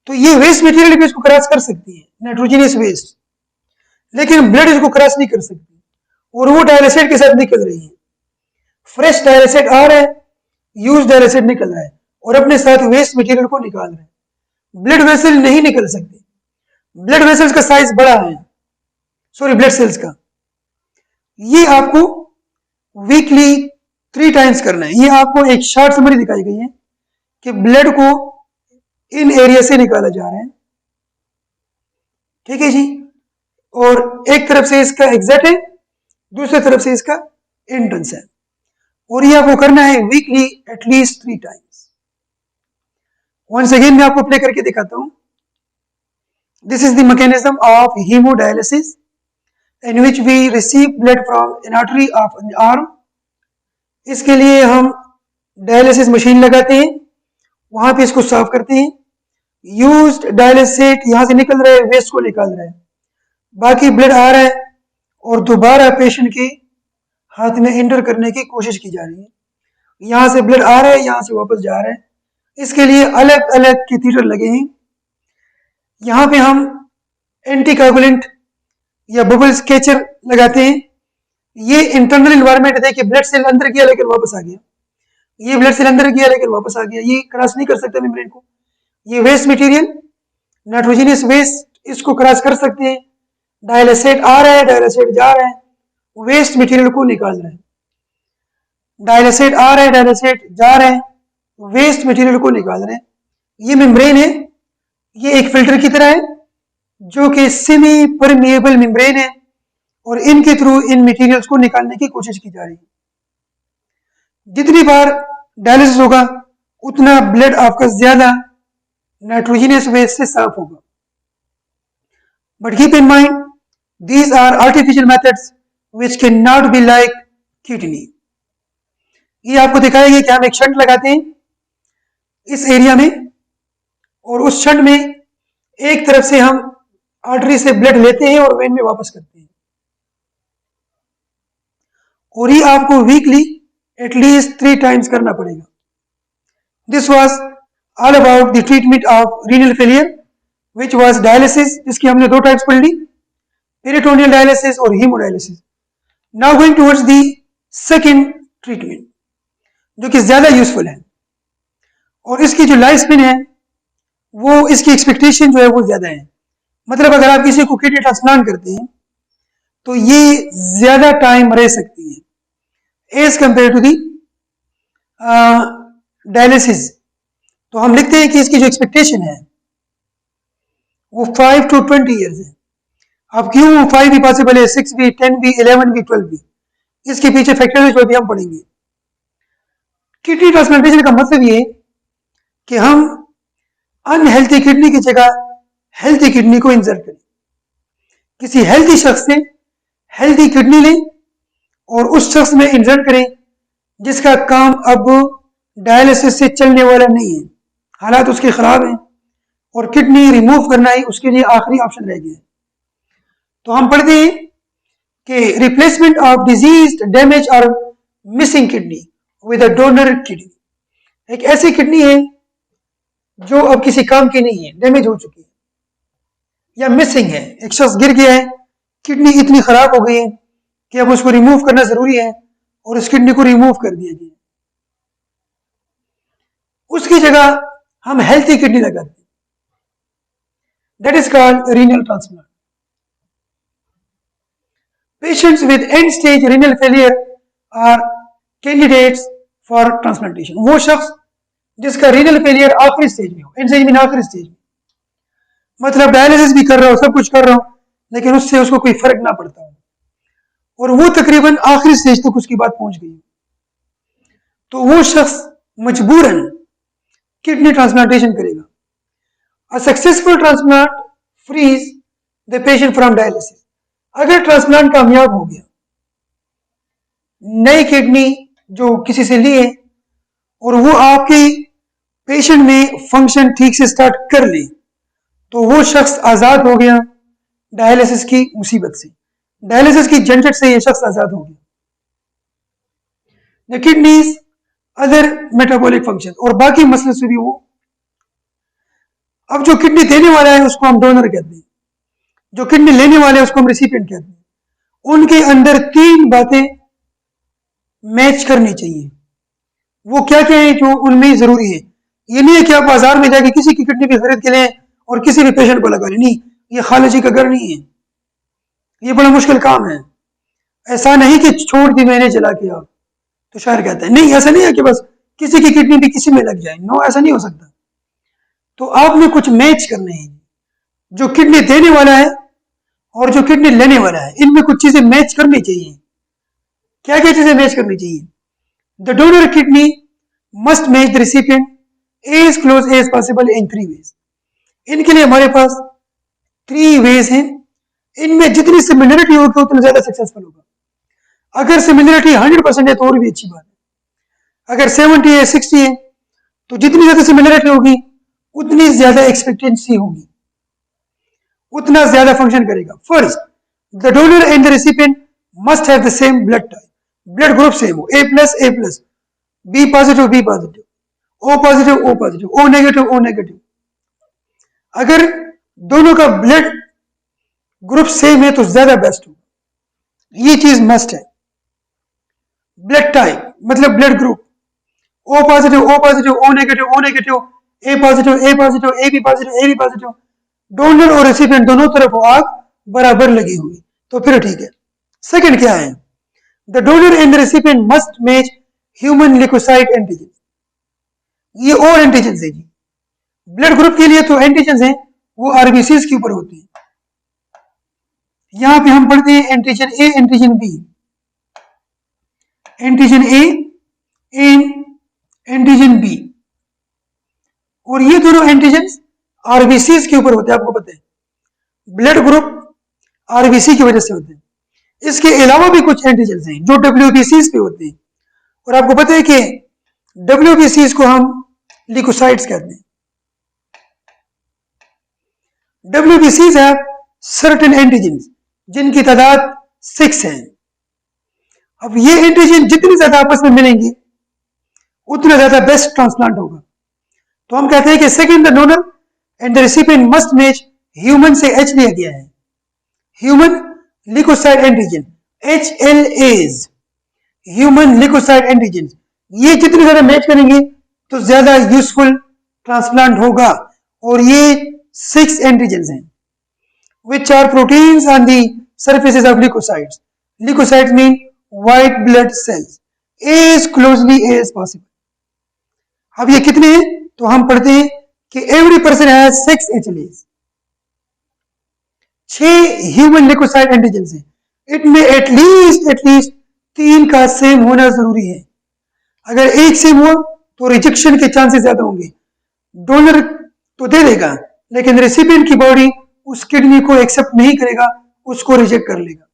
तो ये वेस्ट मटेरियल भी इसको क्रॉस कर सकती है, नाइट्रोजनियस वेस्ट, लेकिन ब्लड इसको क्रॉस नहीं कर सकती और वो डायलिसेट के साथ निकल रही है। फ्रेश डायलिसेट आ रहा है, यूज डायलिसेट निकल रहा है और अपने साथ वेस्ट मटेरियल को निकाल रहा है। ब्लड वेसल नहीं निकल सकते, ब्लड वेसल्स का साइज बड़ा है। सॉरी ब्लड सेल्स का, ये आपको वीकली 3 टाइम्स करना है। ये आपको एक शॉर्ट समरी दिखाई गई है कि ब्लड को इन एरिया से निकाला जा रहा है, ठीक है जी, और एक तरफ से इसका एग्जिट है, दूसरी तरफ से इसका एंट्रेंस है, और ये आपको करना है weekly at least 3 times. Once again मैं आपको प्ले करके दिखाता हूं। This is the mechanism of haemodialysis in which we receive blood from an artery of an arm। इसके लिए हम डायलिसिस मशीन लगाते हैं, वहां पे इसको साफ करते हैं, यूज्ड डायलिसेट यहां से निकल रहा है, वेस्ट को निकाल रहा है, बाकी ब्लड आ रहा है और दोबारा पेशेंट के हाथ में एंटर करने की कोशिश की जा रही है। यहां से ब्लड आ रहा है, यहां से वापस जा रहा है, इसके लिए अलग अलग कैथीटर लगे हैं। यहां पे हम एंटीकोगुलेंट या बबल स्केचर लगाते हैं। ये इंटरनल इन्वायरमेंट है कि ब्लड सेल अंदर गया लेकिन वापस आ गया, ये ब्लड सेल अंदर गया लेकिन वापस आ गया, ये क्रॉस नहीं कर सकता मेम्ब्रेन को। ये वेस्ट मटेरियल नाइट्रोजनियस वेस्ट, इसको क्रॉस कर सकते हैं। डायलिसेट आ रहा है, डायलिसेट जा रहा है, वेस्ट मटेरियल को निकाल रहा है, डायलिसेट आ रहा है, डायलिसेट जा रहा है, वेस्ट मटेरियल को निकाल रहे हैं। ये मेम्ब्रेन है, ये एक फिल्टर की तरह है जो कि सेमी परमिएबल मेम्ब्रेन है, और इनके थ्रू इन मटेरियल्स को निकालने की कोशिश की जा रही है। जितनी बार डायलिसिस होगा उतना ब्लड आपका ज्यादा नाइट्रोजनियस वेस्ट से साफ होगा। But keep in mind these are artificial methods which can not be like kidney. ये आपको दिखाया गया कि हम एक शंट लगाते हैं इस एरिया में, और उस शंट में एक तरफ से हम आर्टरी से ब्लड लेते हैं और वेन में वापस करते हैं, और ये आपको वीकली एटलीस्ट 3 टाइम्स करना पड़ेगा। This was all about the treatment of renal failure which was dialysis, जिसकी हमने 2 टाइप्स पढ़ ली, पेरिटोनियल डायलिसिस और haemodialysis. Now going towards the second treatment जो कि ज्यादा यूजफुल है, और इसकी जो लाइफ स्पेन है वो, इसकी एक्सपेक्टेशन जो है वो ज्यादा है। मतलब अगर आप किसी को किडनी ट्रांसप्लांट करते हैं तो ये ज्यादा टाइम रह सकती है as compare to the dialysis. तो हम लिखते हैं कि इसकी जो एक्सपेक्टेशन है वो 5 to 20 ईयर्स है। अब क्यों 5 भी पॉसिबल है, 6 भी, 10 भी, 11 भी, 12 भी, इसके पीछे फैक्टर्स जो भी हम पढ़ेंगे। किडनी ट्रांसप्लांटेशन का मतलब ये कि हम अनहेल्थी किडनी की जगह हेल्थी किडनी को इंसर्ट करें, किसी हेल्थी शख्स से हेल्थी किडनी लें और उस शख्स में इंसर्ट करें जिसका काम अब डायलिसिस से चलने वाला नहीं है, हालात उसके खराब हैं और किडनी रिमूव करना ही उसके लिए आखिरी ऑप्शन रह गया है। तो हम पढ़ते हैं कि रिप्लेसमेंट ऑफ डिजीज, डैमेज और missing kidney with a donor kidney. एक ऐसी किडनी है जो अब किसी काम की नहीं है, डैमेज हो चुकी है या मिसिंग है, एक शख्स गिर गया है, किडनी इतनी खराब हो गई है कि अब उसको रिमूव करना जरूरी है और उस किडनी को रिमूव कर दिया गया, उसकी जगह हम हेल्थी किडनी लगाते हैं, that is called renal transplant. Patients with end stage renal failure are candidates for transplantation. वो शख्स जिसका रीनल फेलियर आखिरी स्टेज में हो, एंड स्टेज में आखिरी स्टेज में, मतलब डायलिसिस भी कर रहा हो, सब कुछ कर रहा हो, लेकिन उससे उसको कोई फर्क ना पड़ता हो और वो तकरीबन आखिरी स्टेज तक उसकी बात पहुंच गई, तो वो शख्स मजबूरन किडनी ट्रांसप्लांटेशन करेगा। A successful transplant frees the patient from dialysis. अगर ट्रांसप्लांट कामयाब हो गया, नई किडनी जो किसी से ली है और वो आपकी पेशेंट में फंक्शन ठीक से स्टार्ट कर ले, तो वो शख्स आजाद हो गया डायलिसिस की मुसीबत से, डायलिसिस की झंझट से ये शख्स आजाद हो गया। The kidneys other metabolic function, और बाकी मसले से भी वो, अब जो किडनी देने वाला है उसको हम डोनर कहते हैं, जो किडनी लेने वाले हैं उसको हम रिसिपिएंट कहते हैं। उनके अंदर 3 बातें मैच करनी चाहिए। वो क्या क्या है जो उनमें जरूरी है? ये नहीं है कि आप बाजार में जाके किसी की किडनी भी खरीद के लें और किसी भी पेशेंट को लगा लें, नहीं, ये खालिजी का घर नहीं है, ये बड़ा मुश्किल काम है। ऐसा नहीं कि छोड़ दी मैंने चला के आओ, तो शायर कहते हैं नहीं, ऐसा नहीं है कि बस किसी की किडनी भी किसी में लग जाए, नो, ऐसा नहीं हो सकता। तो आपने कुछ मैच करने हैं, जो किडनी देने वाला है और जो किडनी लेने वाला है, इनमें कुछ चीजें मैच करनी चाहिए। क्या क्या चीजें मैच करनी चाहिए? The donor kidney must match the recipient as close as possible in 3 ways. इनके लिए हमारे पास 3 वेज हैं। इनमें जितनी सिमिलरिटी होगी उतना ज्यादा सक्सेसफुल होगा। अगर सिमिलरिटी 100% है तो और भी अच्छी बात है। अगर 70 है, 60 है, तो जितनी ज्यादा सिमिलरिटी होगी उतनी ज्यादा एक्सपेक्टेंसी होगी, उतना ज्यादा फंक्शन करेगा। First, the donor and the recipient must have the same blood type, blood group same हो, A+, A+, B positive, B positive, O positive, O positive, O negative, O negative. अगर दोनों का blood group same है तो ज्यादा best होगा। ये चीज मस्ट है। ब्लड टाइप मतलब blood group, O positive, O positive, O negative, O negative, A positive, A positive, AB positive, AB positive. Donor और रेसिपिएंट दोनों तरफ आग बराबर लगी हुई, तो फिर ठीक है। सेकंड क्या है? The donor and the recipient must match human leukocyte antigen. ये और एंटीजन है जी। ब्लड ग्रुप के लिए तो एंटीजन है वो आरबीसीज के ऊपर होते हैं। यहां पे हम पढ़ते हैं antigen A, antigen B, antigen A and antigen B, और ये दोनों एंटीजन आरबीसीज के ऊपर होते हैं। आपको पता है ब्लड ग्रुप आरबीसी की वजह से होते हैं। इसके अलावा भी कुछ एंटीजन हैं जो डब्ल्यूबीसीज पे होते हैं, और आपको पता है कि डब्ल्यूबीसीज को हम ल्यूकोसाइट्स कहते हैं। डब्ल्यूबीसीज है सर्टेन एंटीजन जिनकी तादाद 6 है। अब ये एंटीजन जितनी ज्यादा आपस में मिलेंगे उतना ज्यादा बेस्ट ट्रांसप्लांट होगा। तो हम कहते हैं कि second, the donor and the recipient must match, human से H लिया गया है, human leukocyte antigen, HLAs, human leukocyte antigen. ये जितने ज्यादा मैच करेंगे तो ज्यादा यूजफुल ट्रांसप्लांट होगा। और ये 6 एंटीजन हैं which are proteins on the surfaces of leukocytes. Leukocytes mean white blood cells as closely as possible. अब ये कितने हैं? तो हम पढ़ते हैं कि every person has 6 HLAs, 6 human leukocyte antigen हैं। इनमें एटलीस्ट 3 का सेम होना जरूरी है। अगर एक सेम हुआ तो रिजेक्शन के चांसेस ज्यादा होंगे। डोनर तो दे देगा लेकिन रेसिपिएंट की बॉडी उस किडनी को एक्सेप्ट नहीं करेगा, उसको रिजेक्ट कर लेगा,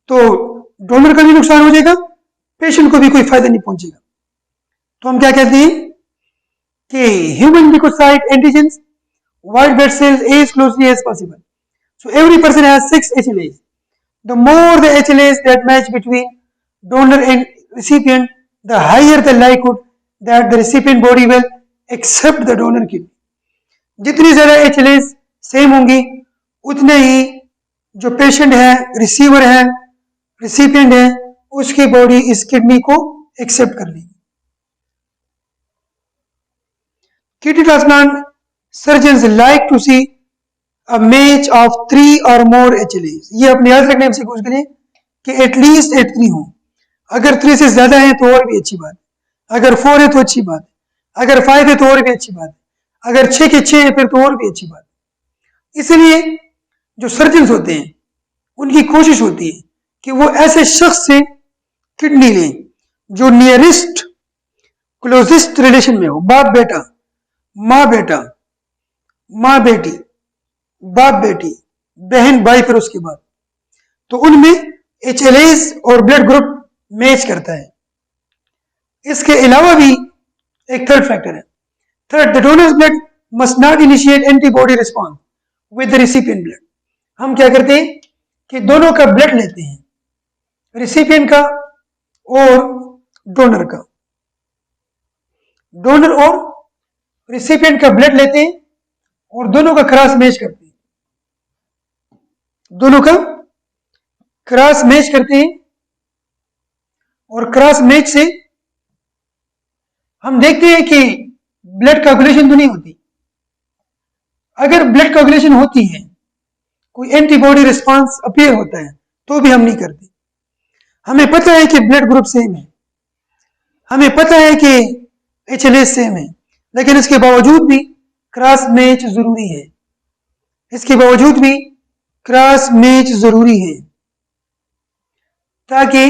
तो डोनर का भी नुकसान हो जाएगा, पेशेंट को भी कोई फायदा नहीं पहुंचेगा। तो हम क्या कहते हैं कि human leukocyte antigen, white blood cells as closely as possible. So every person has 6 HLAs. The more the HLAs that match between donor and recipient, the higher the likelihood that the recipient body will accept the donor kidney. जितनी ज्यादा HLAs same होंगी उतने ही जो patient है, receiver है, recipient है, उसकी body इस किडनी को एक्सेप्ट कर लेगी। Kidney transplant surgeons like to see a match of 3 और मोर HLAs। ये अपने याद रखने से कोशिश करें कि एटलीस्ट 3 हो। अगर 3 से ज्यादा है तो और भी अच्छी बात, अगर 4 है तो अच्छी बात, अगर 5 है तो और भी अच्छी बात, अगर 6 के 6 है फिर तो और भी अच्छी बात। इसलिए जो सर्जन्स होते हैं उनकी कोशिश होती है कि वो ऐसे शख्स से किडनी लें जो नियरेस्ट क्लोजेस्ट रिलेशन में हो, बाप बेटा, माँ बेटा, माँ बेटी, बाप बेटी, बहन भाई, फिर उसके बाद तो उनमें HLAs और ब्लड ग्रुप मैच करता है। इसके अलावा भी एक थर्ड फैक्टर है। Third, the donors blood must not initiate antibody response with the recipient blood. हम क्या करते हैं कि दोनों का ब्लड लेते हैं, रिसिपिएंट का और डोनर का, डोनर और रिसिपिएंट का ब्लड लेते हैं और दोनों का क्रॉस मैच करते हैं, दोनों का क्रॉस मैच करते हैं। और क्रॉस मैच से हम देखते हैं कि ब्लड कोगुलेशन तो नहीं होती। अगर ब्लड कोगुलेशन होती है कोई एंटीबॉडी रिस्पांस अपीयर होता है तो भी हम नहीं करते। हमें पता है कि ब्लड ग्रुप सेम है, हमें पता है कि HLA सेम है, लेकिन इसके बावजूद भी क्रॉस मैच जरूरी है, इसके बावजूद भी क्रॉस मैच जरूरी है ताकि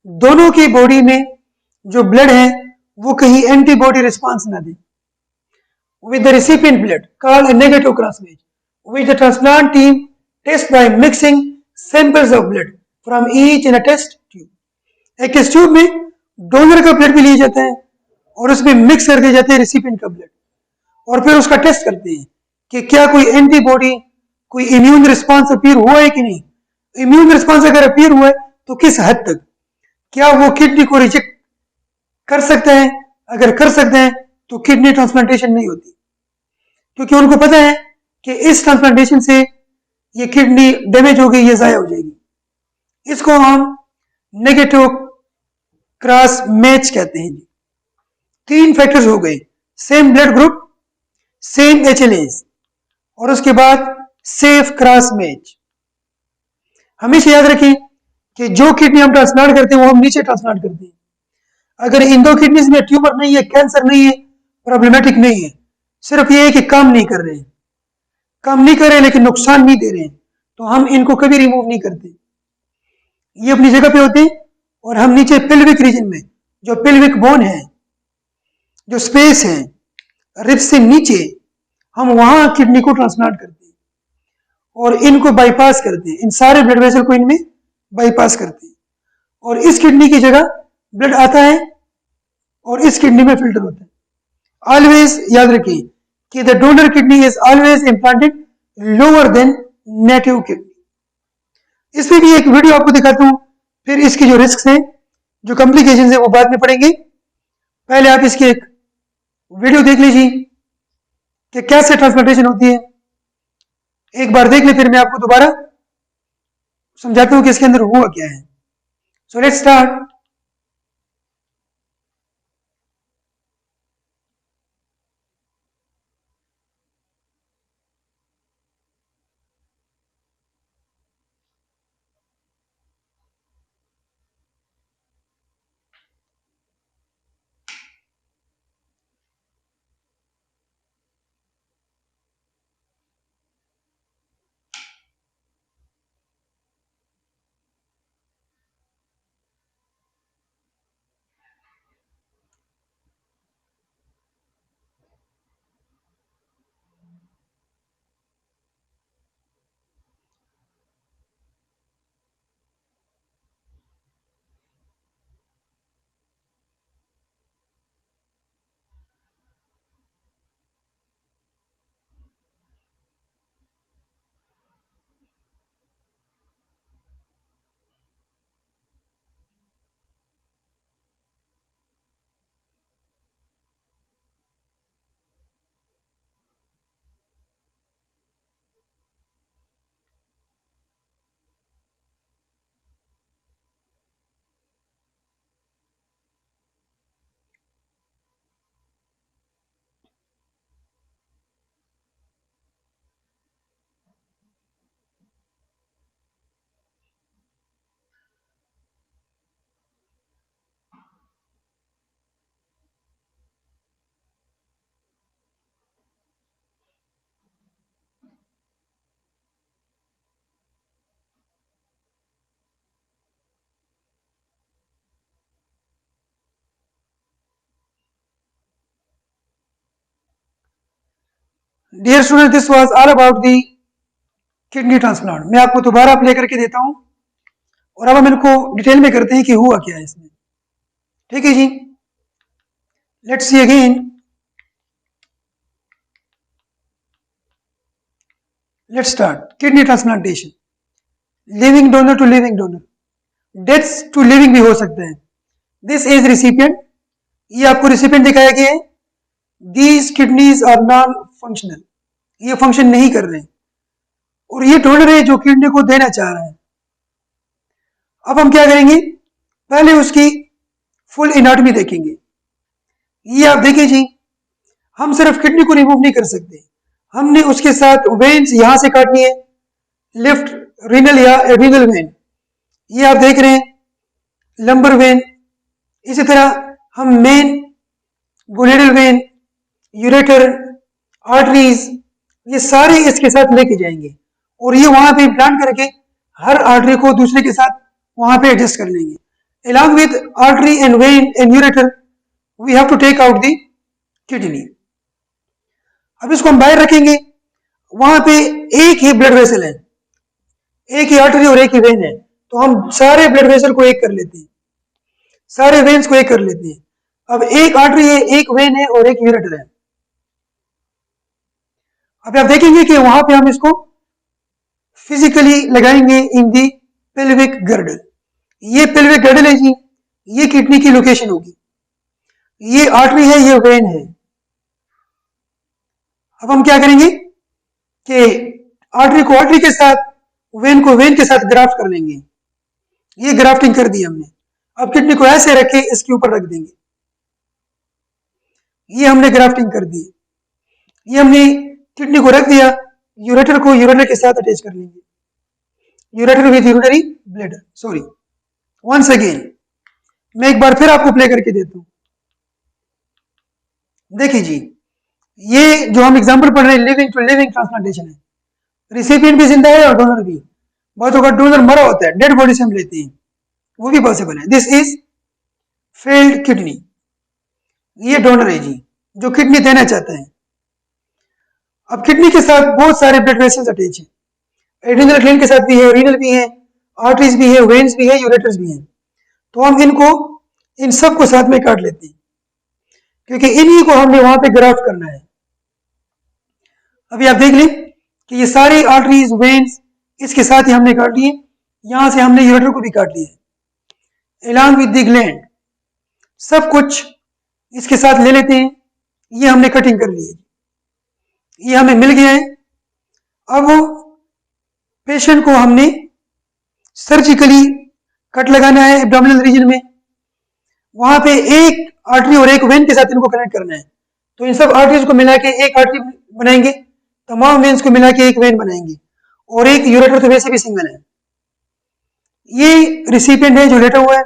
दोनों की बॉडी में जो ब्लड है वो कहीं एंटीबॉडी रिस्पांस ना दे। With the recipient blood called a negative cross match, which the transplant team tests by mixing samples of blood from each in a test tube. एक टेस्ट ट्यूब में donor का blood भी लिया जाता है और उसमें मिक्स कर दिया जाता है रिसिपिएंट का ब्लड, और फिर उसका टेस्ट करते हैं कि क्या कोई एंटीबॉडी, कोई इम्यून रिस्पांस अपीयर हुआ है कि नहीं। इम्यून रिस्पांस अगर अपीयर हुआ है तो किस हद तक, क्या वो किडनी को रिजेक्ट कर सकता है, अगर कर सकते हैं तो किडनी ट्रांसप्लांटेशन नहीं होती, क्योंकि उनको पता है कि इस ट्रांसप्लांटेशन से ये किडनी डैमेज हो गई, ये जाया हो जाएगी। इसको हम नेगेटिव क्रॉस मैच कहते हैं जी। 3 फैक्टर्स हो गए, same blood group, same HLAs और उसके बाद सेफ क्रॉस मैच। हमेशा याद रखें कि जो किडनी हम ट्रांसप्लांट करते हैं वो हम नीचे ट्रांसप्लांट करते हैं। अगर इन 2 किडनीज में ट्यूमर नहीं है, कैंसर नहीं है, प्रॉब्लमेटिक नहीं है, सिर्फ ये है कि काम नहीं कर रहे हैं, काम नहीं कर रहे हैं लेकिन नुकसान नहीं दे रहे हैं, तो हम इनको कभी रिमूव नहीं करते, ये अपनी जगह पे होते हैं। और हम नीचे पेल्विक रीजन में, जो पेल्विक बोन है, जो स्पेस है रिब्स से नीचे, हम वहां किडनी को ट्रांसप्लांट करते हैं और इनको बाईपास करते हैं, इन सारे ब्लड वेसल को इनमें बाईपास करते हैं और इस किडनी की जगह ब्लड आता है और इस किडनी में फिल्टर होता है। ऑलवेज याद रखिए कि the donor kidney is always implanted lower than native kidney. इसमें भी एक वीडियो आपको दिखाता हूं, फिर इसकी जो रिस्क हैं, जो कॉम्प्लिकेशंस हैं वो बाद में पढ़ेंगे। पहले आप इसकी एक वीडियो देख लीजिए कि कैसे ट्रांसप्लांटेशन होती है, एक बार देख ले फिर मैं आपको दोबारा समझाता हूं कि इसके अंदर हुआ क्या है। So let's start. Dear student, this was all about the kidney transplant. मैं आपको दोबारा प्ले करके देता हूं और अब हम इनको डिटेल में करते हैं कि हुआ क्या है इसमें। ठीक है जी, let's see again. Let's start. Kidney transplantation, living donor to living donor, deaths to living भी हो सकते हैं। दिस इज रिसिपिएंट, ये आपको रिसिपिएंट दिखाया गया है। These kidneys are non functional, ये फंक्शन नहीं कर रहे हैं, और ये डोनर है जो किडनी को देना चाह रहा है। अब हम क्या करेंगे, पहले उसकी फुल एनाटॉमी देखेंगे। ये आप देखिए जी, हम सिर्फ किडनी को रिमूव नहीं कर सकते, हमने उसके साथ वेन्स यहां से काटनी है, लेफ्ट रीनल या एड्रिनल वेन, ये आप देख रहे हैं लंबर वेन। इसी तरह हम main, gonadal when, ureter, arteries, ये सारे इसके साथ लेके जाएंगे और ये वहां पे इम्प्लांट करके हर आर्टरी को दूसरे के साथ वहां पे एडजस्ट कर लेंगे। Along with artery and vein and ureter, we have to take out the kidney. अब इसको हम बाहर रखेंगे, वहां पे एक ही ब्लड वेसल है, एक ही आर्टरी और एक ही वेन है, तो हम सारे ब्लड वेसल को एक कर लेते हैं, सारे वेन्स को एक कर लेते हैं। अब एक आर्टरी है, एक वेन है और एक यूरेटर है। अब आप देखेंगे कि वहां पे हम इसको फिजिकली लगाएंगे इन दी पेल्विक गर्डल। ये पेल्विक गर्डल है जी, ये किडनी की लोकेशन होगी, ये आर्टरी है, ये वेन है। अब हम क्या करेंगे कि आर्टरी को आर्टरी के साथ, वेन को वेन के साथ ग्राफ्ट कर लेंगे। ये ग्राफ्टिंग कर दी हमने। अब किडनी को ऐसे रखे, इसके ऊपर रख देंगे, ये हमने ग्राफ्टिंग कर दी। ये हमने किडनी को रख दिया, यूरेटर को यूरेटर के साथ अटैच कर लेंगे, ureter with urinary bladder. Sorry, once again मैं एक बार फिर आपको प्ले करके देता हूं। देखिए जी, ये जो हम एग्जांपल पढ़ रहे हैं लिविंग टू लिविंग ट्रांसप्लांटेशन है। रिसिपिएंट भी जिंदा है और डोनर भी। बहुत अगर डोनर मरा होता है, डेड बॉडी से हम लेते हैं, वो भी पॉसिबल है। This is failed kidney. ये डोनर है जी, जो किडनी देना चाहता है। अब किडनी के साथ बहुत सारे ब्लड वेसल्स अटैच है, एड्रिनल ग्लैंड के साथ भी है, रीनल भी है, आर्टरीज भी है, वेन्स भी है, यूरेटर्स भी हैं। तो हम इनको, इन सब को साथ में काट लेते हैं, क्योंकि इन्हीं को हमने वहां पे ग्राफ्ट करना है। अभी आप देख लें कि ये सारी आर्टरीज, वेन्स इसके साथ ही हमने काट लिए। यहां से हमने यूरेटर को भी काट लिया, along with the gland, सब कुछ इसके साथ ले लेते हैं। ये हमने कटिंग कर ली है, ये हमें मिल गया है। अब पेशेंट को हमने सर्जिकली कट लगाना है एब्डोमिनल रीजन में, वहां पे एक आर्टरी और एक वेन के साथ इनको कनेक्ट करना है। तो इन सब आर्टरीज को मिला के एक आर्टरी बनाएंगे, तमाम वेन्स को मिला के एक वेन बनाएंगे, और एक यूरेटर तो वैसे भी सिंगल है। ये रिसिपिएंट है जो लेटा हुआ है।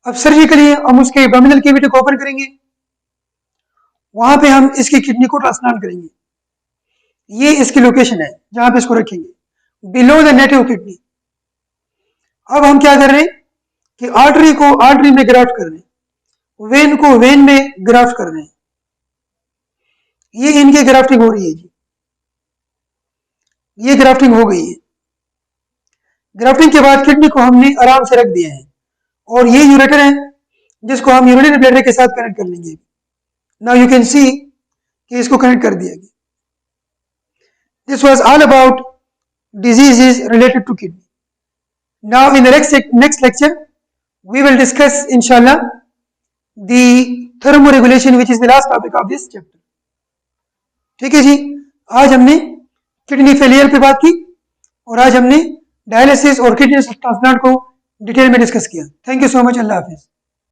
अब सर्जिकली हम उसके एब्डोमिनल कैविटी को ओपन करेंगे, वहां पे हम इसकी किडनी को ट्रांसप्लांट करेंगे। ये इसकी लोकेशन है जहां पे इसको रखेंगे, बिलो द नेटिव किडनी। अब हम क्या कर रहे हैं कि आर्टरी को आर्टरी में ग्राफ्ट कर रहे हैं, वेन को वेन में ग्राफ्ट कर रहे हैं। ये इनकी ग्राफ्टिंग हो रही है जी, ये ग्राफ्टिंग हो गई है। ग्राफ्टिंग के बाद किडनी को हमने आराम से रख दिया है, और ये यूरेटर है जिसको हम यूरिनरी ब्लैडर के साथ कनेक्ट कर लेंगे। नाउ यू कैन सी कि इसको कनेक्ट कर दिया गया। This was all about diseases related to kidney. Now in the next lecture, we will discuss inshallah the thermoregulation, which is the last topic of this chapter. ठीक है जी, आज हमने kidney failure पे बात की, और आज हमने डायलिसिस और किडनी ट्रांसप्लांट को डिटेल में डिस्कस किया। Thank you so much, Allah Hafiz.